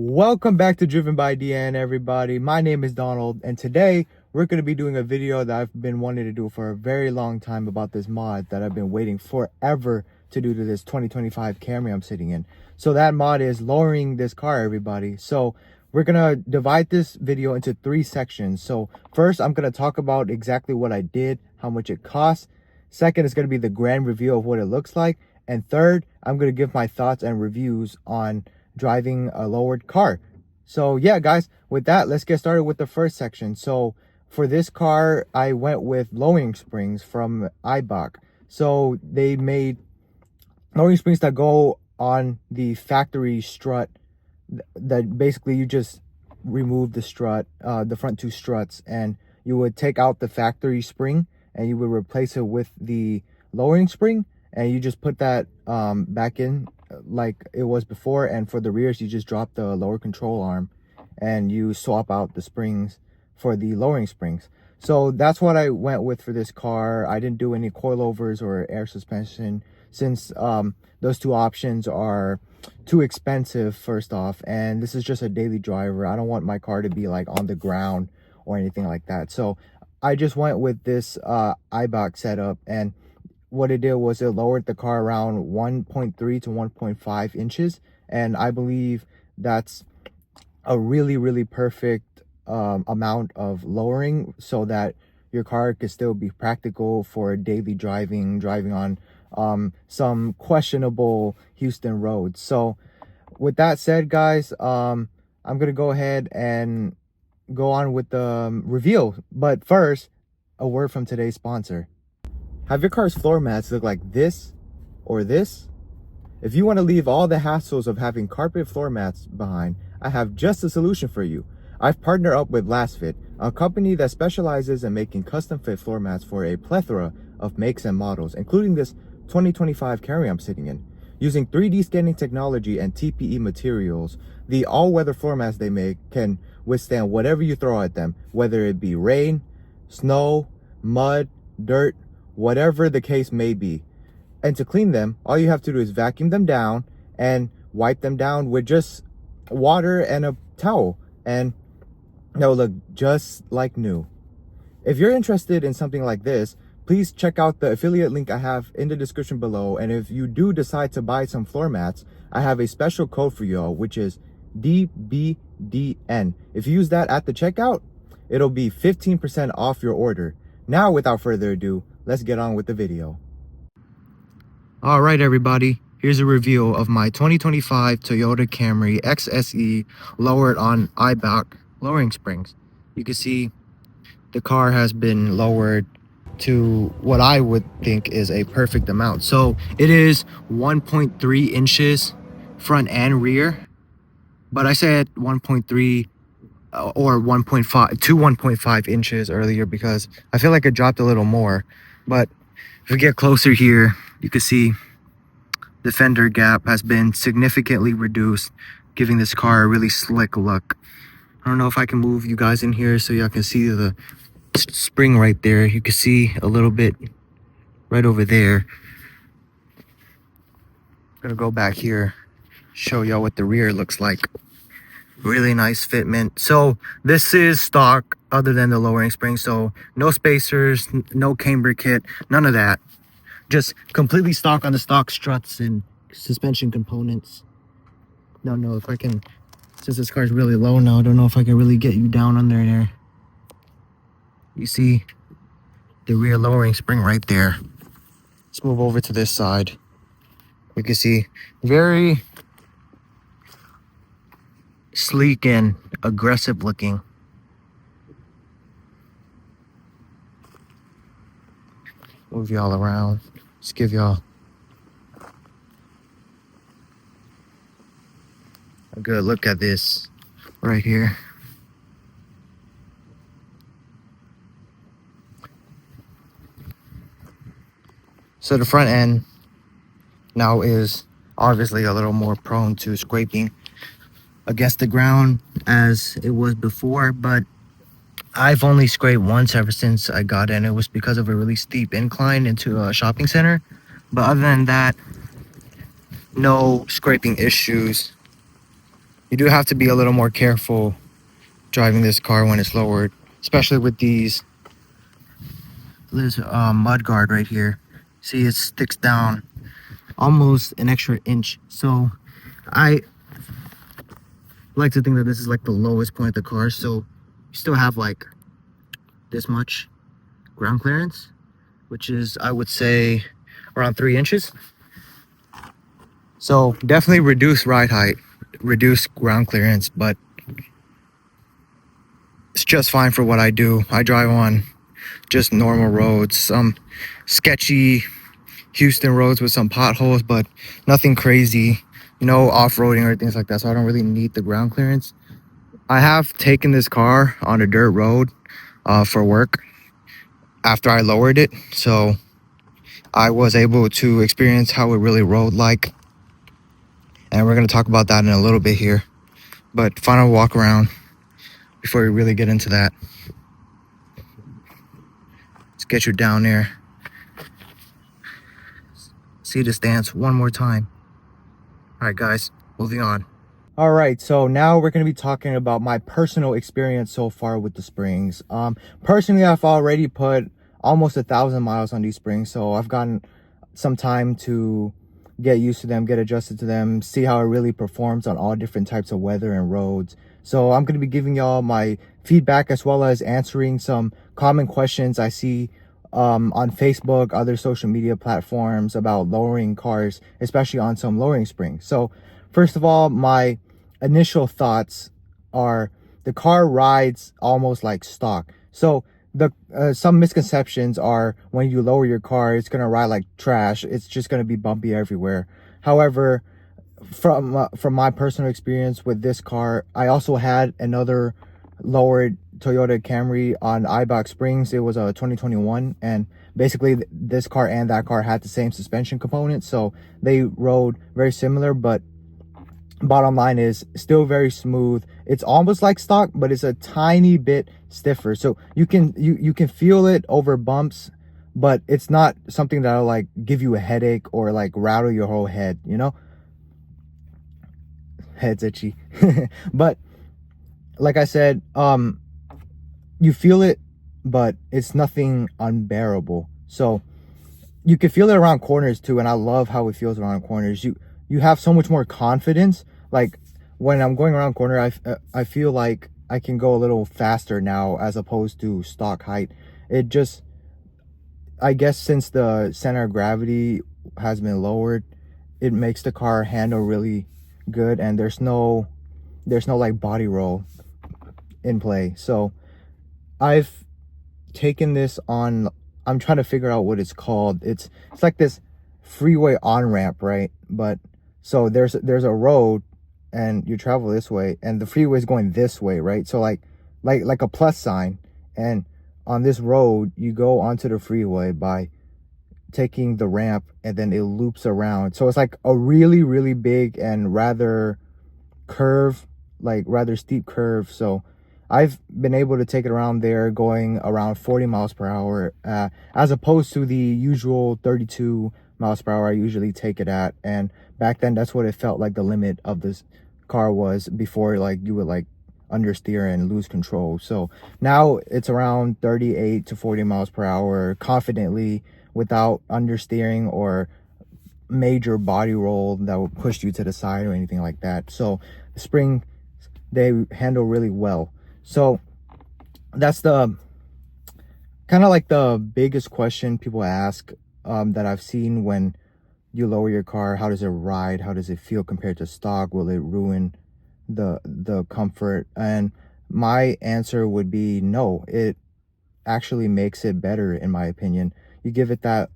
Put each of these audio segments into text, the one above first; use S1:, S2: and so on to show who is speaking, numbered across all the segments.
S1: Welcome back to Driven by DN, everybody. My name is Donald, and today we're going to be doing a video that I've been wanting to do for a very long time about this mod that I've been waiting forever to do to this 2025 Camry I'm sitting in. So that mod is lowering this car, everybody. So we're going to divide this video into 3 sections. So first, I'm going to talk about exactly what I did, how much it costs. Second is going to be the grand review of what it looks like. And third, I'm going to give my thoughts and reviews on driving a lowered car. So yeah, guys, with that, let's get started with the first section. So for this car, I went with lowering springs from Eibach. So they made lowering springs that go on the factory strut, that basically you just remove the strut, the front 2 struts, and you would take out the factory spring and you would replace it with the lowering spring, and you just put that back in like it was before. And for the rears, you just drop the lower control arm and you swap out the springs for the lowering springs. So that's what I went with for this car. I didn't do any coilovers or air suspension, since those 2 options are too expensive, first off, and this is just a daily driver. I don't want my car to be like on the ground or anything like that. So I just went with this Eibach setup, and what it did was it lowered the car around 1.3 to 1.5 inches. And I believe that's a really perfect amount of lowering, so that your car could still be practical for daily driving on some questionable Houston roads. So with that said, guys, I'm gonna go ahead and go on with the review. But first, a word from today's sponsor. Have your car's floor mats look like this or this? If you want to leave all the hassles of having carpet floor mats behind, I have just a solution for you. I've partnered up with LastFit, a company that specializes in making custom fit floor mats for a plethora of makes and models, including this 2025 Camry I'm sitting in. Using 3D scanning technology and TPE materials, the all-weather floor mats they make can withstand whatever you throw at them, whether it be rain, snow, mud, dirt, whatever the case may be. And to clean them, all you have to do is vacuum them down and wipe them down with just water and a towel, and they'll look just like new. If you're interested in something like this, please check out the affiliate link I have in the description below. And if you do decide to buy some floor mats, I have a special code for y'all, which is DBDN. If you use that at the checkout, it'll be 15% off your order. Now, without further ado, let's get on with the video. All right, everybody, here's a review of my 2025 Toyota Camry XSE lowered on Eibach lowering springs. You can see the car has been lowered to what I would think is a perfect amount. So it is 1.3 inches front and rear, but I said 1.3 or 1.5 to 1.5 inches earlier because I feel like it dropped a little more. But if we get closer here, you can see the fender gap has been significantly reduced, giving this car a really slick look. I don't know if I can move you guys in here so y'all can see the spring right there. You can see a little bit right over there. I'm gonna go back here, show y'all what the rear looks like. Really nice fitment. So this is stock other than the lowering spring, so no spacers, no camber kit, none of that. Just completely stock on the stock struts and suspension components. Don't know if I can, since this car's really low now, I don't know if I can really get you down under there. You see the rear lowering spring right there. Let's move over to this side. You can see very sleek and aggressive looking. Move y'all around. Just give y'all a good look at this right here. So the front end now is obviously a little more prone to scraping against the ground as it was before, but I've only scraped once ever since I got in. It was because of a really steep incline into a shopping center. But other than that, no scraping issues. You do have to be a little more careful driving this car when it's lowered, especially with these. There's a mud guard right here. See, it sticks down almost an extra inch. So I like to think that this is like the lowest point of the car, so you still have like this much ground clearance, which is, I would say, around 3 inches. So definitely reduce ride height, reduce ground clearance, but it's just fine for what I do. I drive on just normal roads, some sketchy Houston roads with some potholes, but nothing crazy, no off-roading or things like that, so I don't really need the ground clearance. I have taken this car on a dirt road for work after I lowered it, so I was able to experience how it really rode like, and we're going to talk about that in a little bit here. But final walk around before we really get into that. Let's get you down there. See the stance one more time. All right, guys, moving on. All right, so now we're going to be talking about my personal experience so far with the springs. Personally, I've already put almost 1,000 miles on these springs, so I've gotten some time to get used to them, get adjusted to them, see how it really performs on all different types of weather and roads. So I'm going to be giving y'all my feedback as well as answering some common questions I see on Facebook, other social media platforms about lowering cars, especially on some lowering springs. So first of all, my initial thoughts are the car rides almost like stock. So the some misconceptions are when you lower your car, it's going to ride like trash. It's just going to be bumpy everywhere. However, from my personal experience with this car, I also had another lowered Toyota Camry on Ibach Springs. It was a 2021, and basically this car and that car had the same suspension components, so they rode very similar, but bottom line is still very smooth. It's almost like stock, but it's a tiny bit stiffer, so you can feel it over bumps, but it's not something that'll like give you a headache or like rattle your whole head, you know. Head's itchy. But like I said, you feel it, but it's nothing unbearable. So you can feel it around corners too, and I love how it feels around corners. You have so much more confidence. Like when I'm going around corner, I feel like I can go a little faster now as opposed to stock height. It just, I guess since the center of gravity has been lowered, it makes the car handle really good, and there's no like body roll in play. So I've taken this on, I'm trying to figure out what it's called. It's like this freeway on-ramp, right? But so there's a road and you travel this way and the freeway is going this way, right? So like a plus sign, and on this road you go onto the freeway by taking the ramp, and then it loops around. So it's like a really big and rather steep curve. So I've been able to take it around there going around 40 miles per hour, as opposed to the usual 32 miles per hour I usually take it at. And back then, that's what it felt like the limit of this car was before, like you would like understeer and lose control. So now it's around 38 to 40 miles per hour confidently without understeering or major body roll that will push you to the side or anything like that. So the spring, they handle really well. So that's the kind of like the biggest question people ask that I've seen when you lower your car. How does it ride? How does it feel compared to stock? Will it ruin the comfort? And my answer would be no. It actually makes it better, in my opinion. You give it that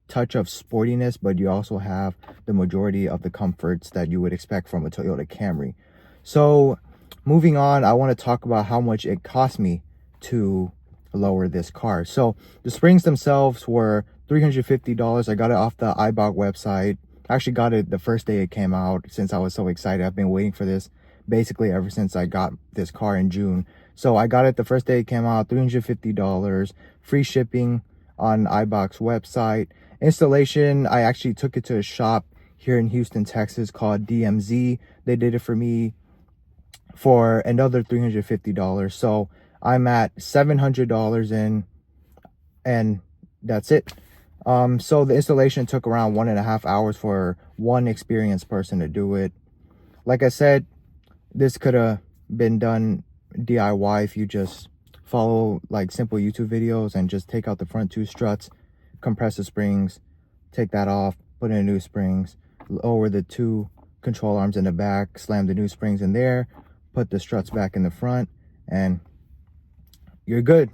S1: touch of sportiness, but you also have the majority of the comforts that you would expect from a Toyota Camry. So moving on, I want to talk about how much it cost me to lower this car. So the springs themselves were $350. I got it off the iBot website. I actually got it the first day it came out, since I was so excited. I've been waiting for this basically ever since I got this car in June. So I got it the first day it came out, $350, free shipping on iBot's website. Installation, I actually took it to a shop here in Houston, Texas called DMZ. They did it for me for another $350. So I'm at $700 in, and that's it. So the installation took around 1.5 hours for one experienced person to do it. Like I said, this could have been done DIY if you just follow like simple YouTube videos and just take out the front two struts, compress the springs, take that off, put in new springs, lower the two control arms in the back, slam the new springs in there, put the struts back in the front, and you're good.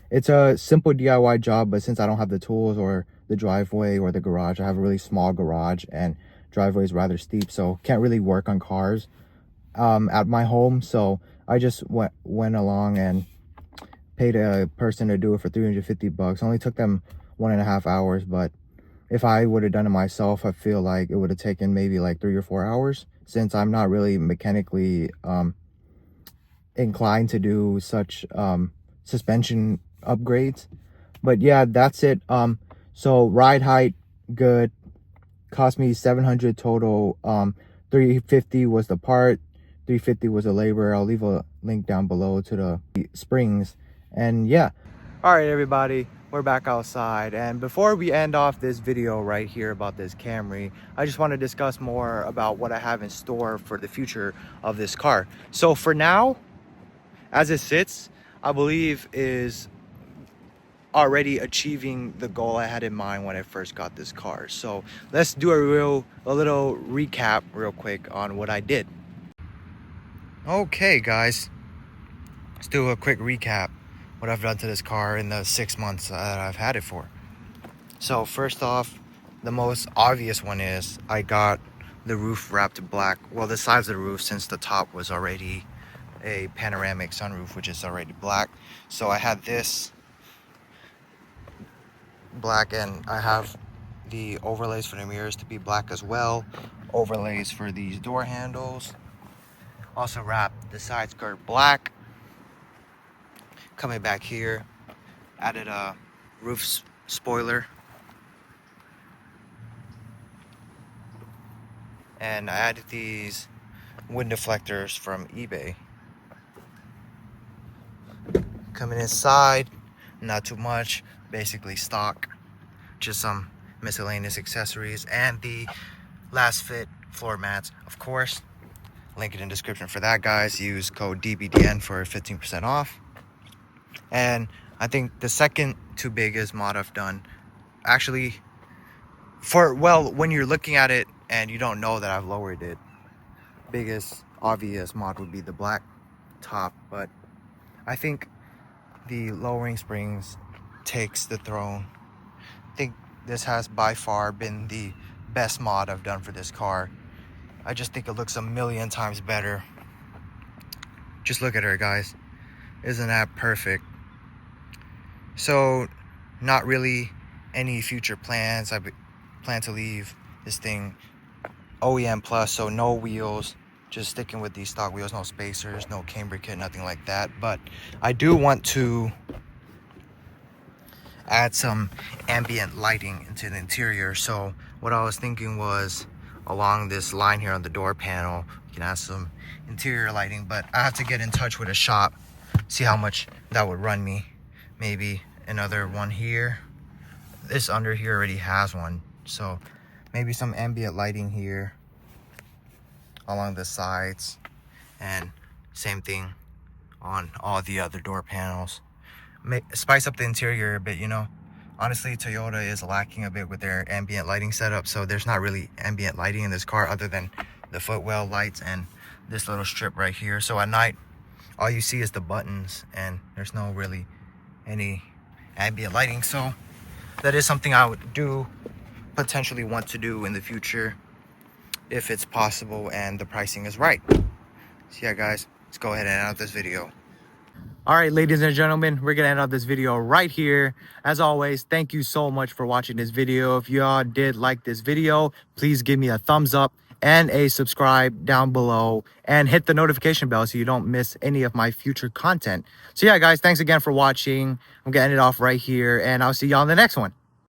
S1: It's a simple DIY job, but since I don't have the tools or the driveway or the garage, I have a really small garage and driveway is rather steep, so can't really work on cars at my home. So I just went along and paid a person to do it for $350. Only took them 1.5 hours, but if I would have done it myself, I feel like it would have taken maybe like 3 or 4 hours, since I'm not really mechanically inclined to do such suspension upgrades. But yeah, that's it. So ride height, good. Cost me $700 total. $350 was the part, $350 was the labor. I'll leave a link down below to the springs. And yeah, all right everybody, we're back outside, and before we end off this video right here about this Camry, I just want to discuss more about what I have in store for the future of this car. So for now, as it sits, I believe is already achieving the goal I had in mind when I first got this car. So let's do a little recap real quick on what I did. Okay guys, let's do a quick recap what I've done to this car in the 6 months that I've had it for. So first off, the most obvious one is I got the roof wrapped black. Well, the sides of the roof, since the top was already a panoramic sunroof, which is already black. So I had this black, and I have the overlays for the mirrors to be black as well. Overlays for these door handles. Also wrapped the side skirt black. Coming back here, added a roof spoiler. And I added these wind deflectors from eBay. Coming inside, not too much, basically stock, just some miscellaneous accessories, and the last fit floor mats, of course. Link it in the description for that, guys. Use code DBDN for 15% off. And I think the second to biggest mod I've done, actually, when you're looking at it and you don't know that I've lowered it, biggest obvious mod would be the black top, but I think the lowering springs takes the throne. I think this has by far been the best mod I've done for this car. I just think it looks a million times better. Just look at her, guys. Isn't that perfect? So not really any future plans. I plan to leave this thing OEM plus, so no wheels, just sticking with these stock wheels, no spacers, no camber kit, nothing like that. But I do want to add some ambient lighting into the interior. So what I was thinking was, along this line here on the door panel, you can add some interior lighting, but I have to get in touch with a shop, see how much that would run me. Maybe another one here. This under here already has one, so maybe some ambient lighting here along the sides, and same thing on all the other door panels. Spice up the interior a bit, you know. Honestly, Toyota is lacking a bit with their ambient lighting setup, so there's not really ambient lighting in this car other than the footwell lights and this little strip right here. So at night, all you see is the buttons, and there's no really any ambient lighting. So that is something I would potentially want to do in the future if it's possible and the pricing is right. So yeah guys, let's go ahead and end out this video. All right, ladies and gentlemen, we're gonna end up this video right here. As always, thank you so much for watching this video. If y'all did like this video, please give me a thumbs up and a subscribe down below, and hit the notification bell so you don't miss any of my future content. So yeah guys, thanks again for watching. I'm gonna end it off right here, and I'll see y'all in the next one.